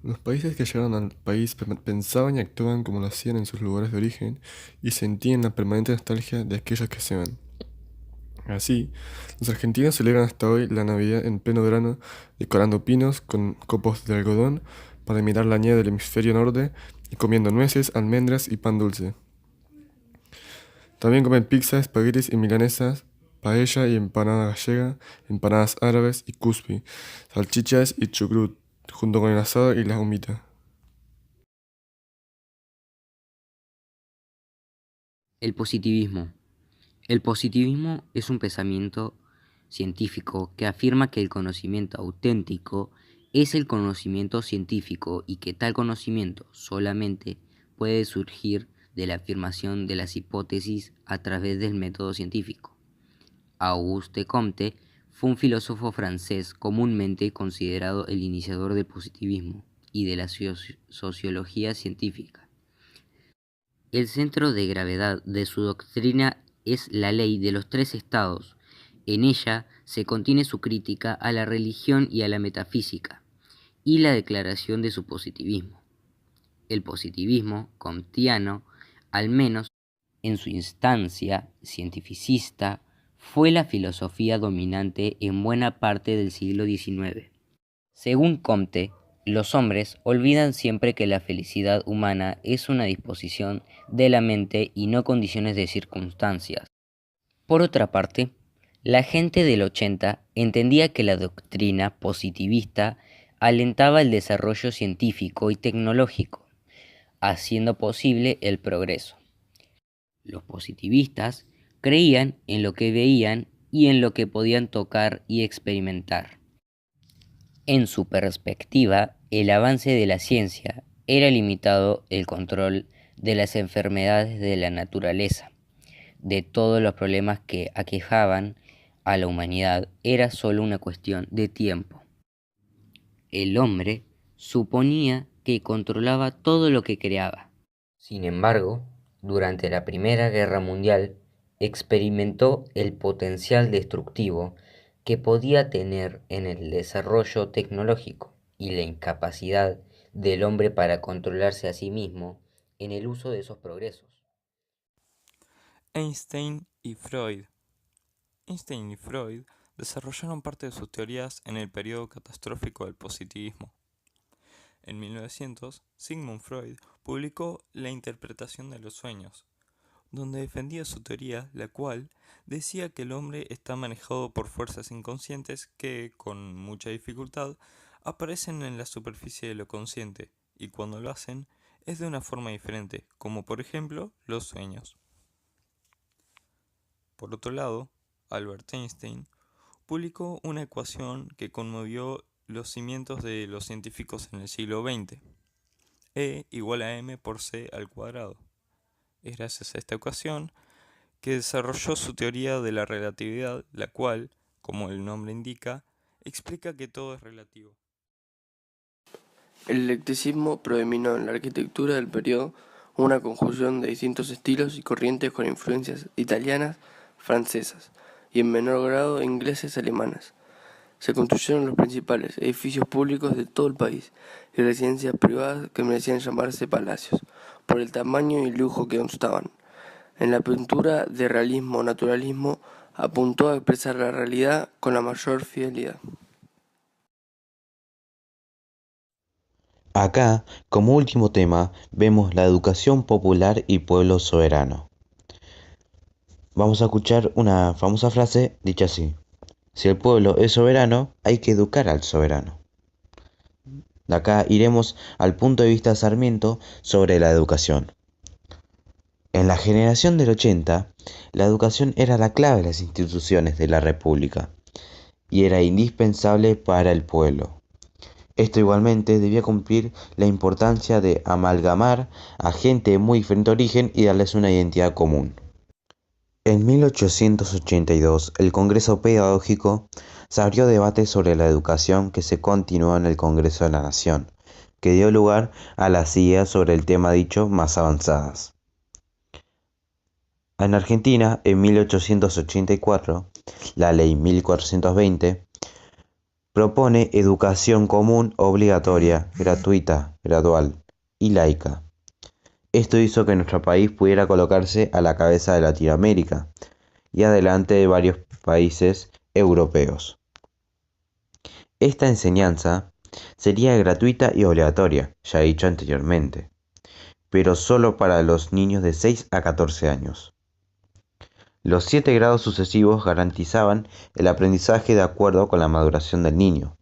Los países que llegaron al país pensaban y actuaban como lo hacían en sus lugares de origen y sentían la permanente nostalgia de aquellos que se van. Así, los argentinos celebran hasta hoy la Navidad en pleno verano, decorando pinos con copos de algodón para imitar la nieve del hemisferio norte y comiendo nueces, almendras y pan dulce. También comen pizza, espaguetis y milanesas, paella y empanada gallega, empanadas árabes y cuspi, salchichas y chucrut, junto con el asado y la humita. El positivismo. El positivismo es un pensamiento científico que afirma que el conocimiento auténtico es el conocimiento científico y que tal conocimiento solamente puede surgir de la afirmación de las hipótesis a través del método científico. Auguste Comte fue un filósofo francés comúnmente considerado el iniciador del positivismo y de la sociología científica. El centro de gravedad de su doctrina es la ley de los tres estados. En ella se contiene su crítica a la religión y a la metafísica, y la declaración de su positivismo. El positivismo comtiano, al menos en su instancia cientificista, fue la filosofía dominante en buena parte del siglo XIX. Según Comte, los hombres olvidan siempre que la felicidad humana es una disposición de la mente y no condiciones de circunstancias. Por otra parte, la gente del 80 entendía que la doctrina positivista alentaba el desarrollo científico y tecnológico, haciendo posible el progreso. Los positivistas creían en lo que veían y en lo que podían tocar y experimentar. En su perspectiva, el avance de la ciencia era limitado el control de las enfermedades de la naturaleza, de todos los problemas que aquejaban a la humanidad era solo una cuestión de tiempo. El hombre suponía que controlaba todo lo que creaba. Sin embargo, durante la Primera Guerra Mundial experimentó el potencial destructivo que podía tener en el desarrollo tecnológico y la incapacidad del hombre para controlarse a sí mismo en el uso de esos progresos. Einstein y Freud. Einstein y Freud desarrollaron parte de sus teorías en el periodo catastrófico del positivismo. En 1900, Sigmund Freud publicó La interpretación de los sueños, donde defendía su teoría, la cual decía que el hombre está manejado por fuerzas inconscientes que, con mucha dificultad, aparecen en la superficie de lo consciente, y cuando lo hacen, es de una forma diferente, como por ejemplo los sueños. Por otro lado, Albert Einstein publicó una ecuación que conmovió los cimientos de los científicos en el siglo XX. E igual a m por c al cuadrado. Es gracias a esta ecuación que desarrolló su teoría de la relatividad, la cual, como el nombre indica, explica que todo es relativo. El eclecticismo predominó en la arquitectura del periodo, una conjunción de distintos estilos y corrientes con influencias italianas, francesas y en menor grado ingleses y alemanas. Se construyeron los principales edificios públicos de todo el país y residencias privadas que merecían llamarse palacios, por el tamaño y lujo que constaban. En la pintura de realismo-naturalismo apuntó a expresar la realidad con la mayor fidelidad. Acá, como último tema, vemos la educación popular y pueblo soberano. Vamos a escuchar una famosa frase dicha así: si el pueblo es soberano, hay que educar al soberano. De acá iremos al punto de vista de Sarmiento sobre la educación. En la generación del 80, la educación era la clave de las instituciones de la República y era indispensable para el pueblo. Esto igualmente debía cumplir la importancia de amalgamar a gente de muy diferente origen y darles una identidad común. En 1882, el Congreso Pedagógico se abrió debate sobre la educación que se continuó en el Congreso de la Nación, que dio lugar a las ideas sobre el tema dicho más avanzadas. En Argentina, en 1884, la Ley 1420 propone educación común obligatoria, gratuita, gradual y laica. Esto hizo que nuestro país pudiera colocarse a la cabeza de Latinoamérica y adelante de varios países europeos. Esta enseñanza sería gratuita y obligatoria, ya he dicho anteriormente, pero solo para los niños de 6 a 14 años. Los 7 grados sucesivos garantizaban el aprendizaje de acuerdo con la maduración del niño.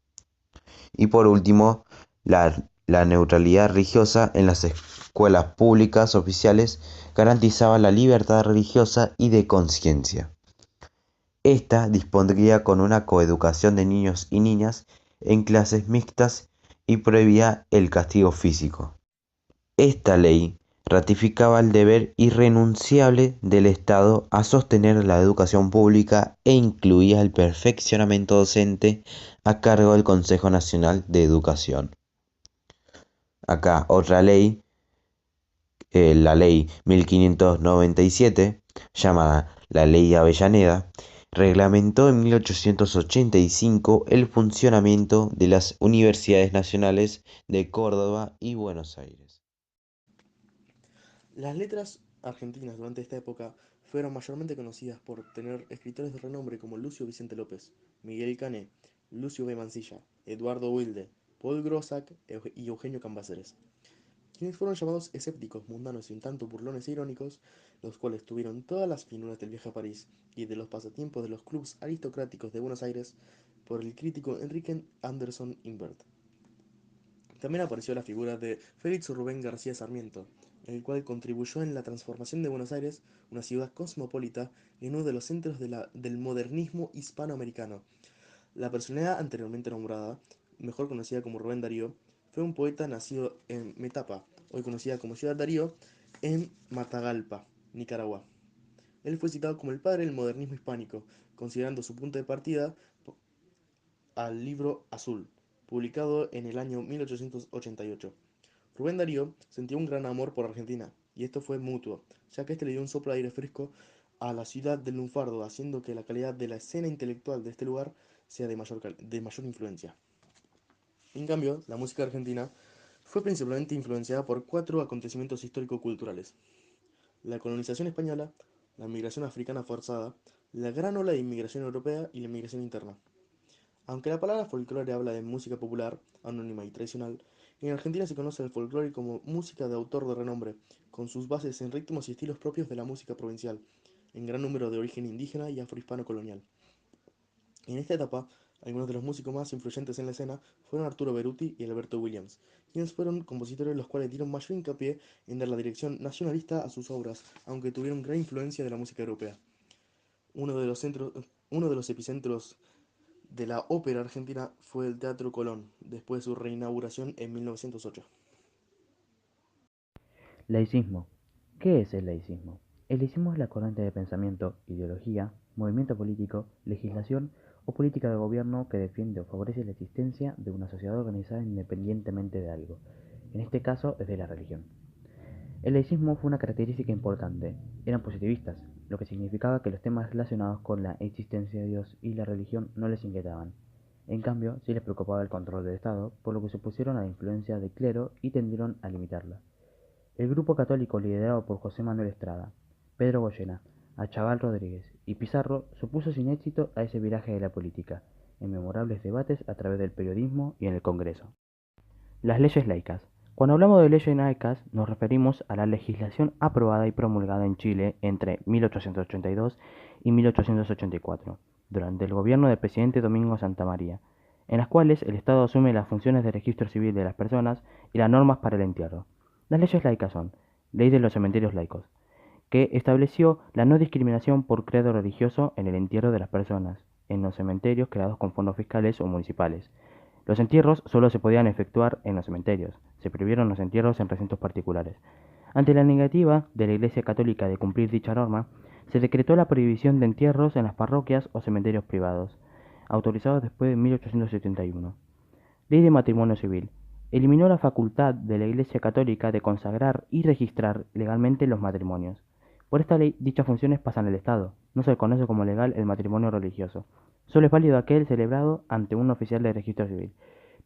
Y por último, la neutralidad religiosa en las escuelas públicas oficiales garantizaba la libertad religiosa y de conciencia. Esta dispondría con una coeducación de niños y niñas en clases mixtas y prohibía el castigo físico. Esta ley ratificaba el deber irrenunciable del Estado a sostener la educación pública e incluía el perfeccionamiento docente a cargo del Consejo Nacional de Educación. Acá otra ley, la ley 1597, llamada la Ley Avellaneda, reglamentó en 1885 el funcionamiento de las universidades nacionales de Córdoba y Buenos Aires. Las letras argentinas durante esta época fueron mayormente conocidas por tener escritores de renombre como Lucio Vicente López, Miguel Cané, Lucio B. Mansilla, Eduardo Wilde, Paul Grossack y Eugenio Cambaceres, quienes fueron llamados escépticos, mundanos y un tanto burlones e irónicos, los cuales tuvieron todas las finuras del viaje a París y de los pasatiempos de los clubes aristocráticos de Buenos Aires por el crítico Enrique Anderson Imbert. También apareció la figura de Félix Rubén García Sarmiento, el cual contribuyó en la transformación de Buenos Aires, una ciudad cosmopolita, en uno de los centros del modernismo hispanoamericano. La personalidad anteriormente nombrada, mejor conocida como Rubén Darío, fue un poeta nacido en Metapa, hoy conocida como Ciudad Darío, en Matagalpa, Nicaragua. Él fue citado como el padre del modernismo hispánico, considerando su punto de partida al Libro Azul, publicado en el año 1888. Rubén Darío sentía un gran amor por Argentina, y esto fue mutuo, ya que este le dio un soplo de aire fresco a la ciudad del lunfardo, haciendo que la calidad de la escena intelectual de este lugar sea de mayor influencia. En cambio, la música argentina fue principalmente influenciada por 4 acontecimientos histórico-culturales: la colonización española, la migración africana forzada, la gran ola de inmigración europea y la inmigración interna. Aunque la palabra folclore habla de música popular, anónima y tradicional, en Argentina se conoce el folclore como música de autor de renombre, con sus bases en ritmos y estilos propios de la música provincial, en gran número de origen indígena y afrohispano colonial. En esta etapa, algunos de los músicos más influyentes en la escena fueron Arturo Beruti y Alberto Williams, quienes fueron compositores los cuales dieron mayor hincapié en dar la dirección nacionalista a sus obras, aunque tuvieron gran influencia de la música europea. Uno de los epicentros de la ópera argentina fue el Teatro Colón, después de su reinauguración en 1908. Laicismo. ¿Qué es el laicismo? El laicismo es la corriente de pensamiento, ideología, movimiento político, legislación o política de gobierno que defiende o favorece la existencia de una sociedad organizada independientemente de algo. En este caso es de la religión. El laicismo fue una característica importante. Eran positivistas, lo que significaba que los temas relacionados con la existencia de Dios y la religión no les inquietaban. En cambio, sí les preocupaba el control del Estado, por lo que se opusieron a la influencia del clero y tendieron a limitarla. El grupo católico liderado por José Manuel Estrada, Pedro Goyena, Achaval Rodríguez y Pizarro se opuso sin éxito a ese viraje de la política, en memorables debates a través del periodismo y en el Congreso. Las leyes laicas. Cuando hablamos de leyes laicas nos referimos a la legislación aprobada y promulgada en Chile entre 1882 y 1884, durante el gobierno del presidente Domingo Santa María, en las cuales el Estado asume las funciones de registro civil de las personas y las normas para el entierro. Las leyes laicas son: Ley de los cementerios laicos, que estableció la no discriminación por credo religioso en el entierro de las personas en los cementerios creados con fondos fiscales o municipales. Los entierros solo se podían efectuar en los cementerios, se prohibieron los entierros en recintos particulares. Ante la negativa de la Iglesia Católica de cumplir dicha norma, se decretó la prohibición de entierros en las parroquias o cementerios privados, autorizados después de 1871. Ley de matrimonio civil. Eliminó la facultad de la Iglesia Católica de consagrar y registrar legalmente los matrimonios. Por esta ley, dichas funciones pasan al Estado. No se reconoce como legal el matrimonio religioso. Solo es válido aquel celebrado ante un oficial de registro civil.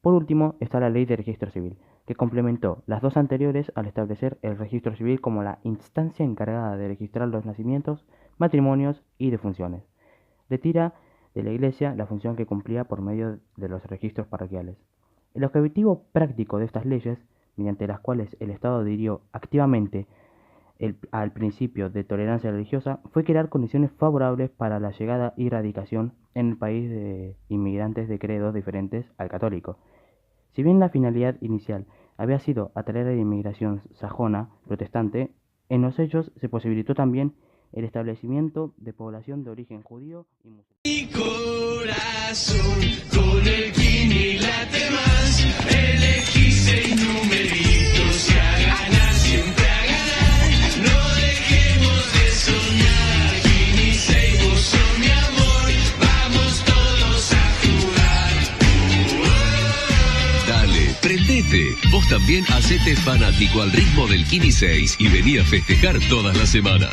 Por último está la Ley de Registro Civil, que complementó las dos anteriores al establecer el registro civil como la instancia encargada de registrar los nacimientos, matrimonios y defunciones. Retira de la Iglesia la función que cumplía por medio de los registros parroquiales. El objetivo práctico de estas leyes, mediante las cuales el Estado adhirió activamente al principio de tolerancia religiosa, fue crear condiciones favorables para la llegada y radicación en el país de inmigrantes de credos diferentes al católico. Si bien la finalidad inicial había sido atraer a la inmigración sajona protestante, en los hechos se posibilitó también el establecimiento de población de origen judío y musulmán. Mi corazón con el Kini late más, elegí 6 numeritos y a ganar, siempre a ganar, no dejemos de soñar, Kini 6, vos sos mi amor, vamos todos a jugar. Dale, prendete, vos también hacete fanático al ritmo del Kini 6 y vení a festejar todas las semanas.